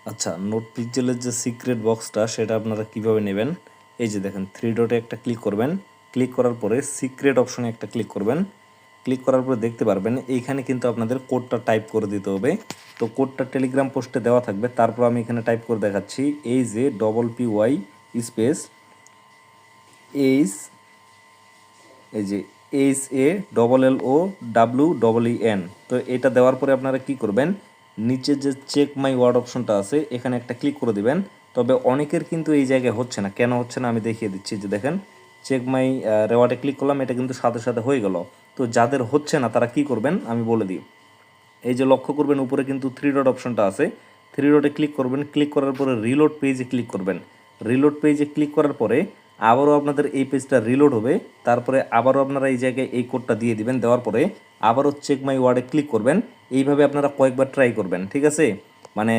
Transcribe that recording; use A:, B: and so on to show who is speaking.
A: আচ্ছা, নোট পিক্সেলের যে সিক্রেট বক্সটা সেটা আপনারা কিভাবে নেবেন, এই যে দেখেন থ্রি ডটে একটা ক্লিক করবেন, ক্লিক করার পরে সিক্রেট অপশনে একটা ক্লিক করবেন, ক্লিক করার পরে দেখতে পারবেন এইখানে কিন্তু আপনাদের কোডটা টাইপ করে দিতে হবে। তো কোডটা টেলিগ্রাম পোস্টে দেওয়া থাকবে, তারপর আমি এখানে টাইপ করে দেখাচ্ছি, এই যে PY স্পেস এইচ, এই যে HALLOWEN। তো এটা দেওয়ার পরে আপনারা কি করবেন, নিচে যে চেক মাই ওয়ার্ড অপশনটা আছে এখানে একটা ক্লিক করে দিবেন। তবে অনেকের কিন্তু এই জায়গায় হচ্ছে না, কেন হচ্ছে না আমি দেখিয়ে দিচ্ছি। যে দেখেন চেক মাই রেওয়ার্ডে ক্লিক করলাম, এটা কিন্তু সাথে সাথে হয়ে গেল। তো যাদের হচ্ছে না তারা কি করবেন আমি বলে দিই। এই যে লক্ষ্য করবেন উপরে কিন্তু থ্রি ডট অপশনটা আছে, থ্রি ডটে ক্লিক করবেন, ক্লিক করার পরে রিলোড পেজে ক্লিক করবেন। রিলোড পেজে ক্লিক করার পরে আবারও আপনাদের এই পেজটা রিলোড হবে, তারপরে আবারও আপনারা এই জায়গায় এই কোডটা দিয়ে দিবেন, দেওয়ার পরে আবারও চেক মাই ওয়ার্ডে ক্লিক করবেন। এইভাবে আপনারা কয়েকবার ট্রাই করবেন, ঠিক আছে? মানে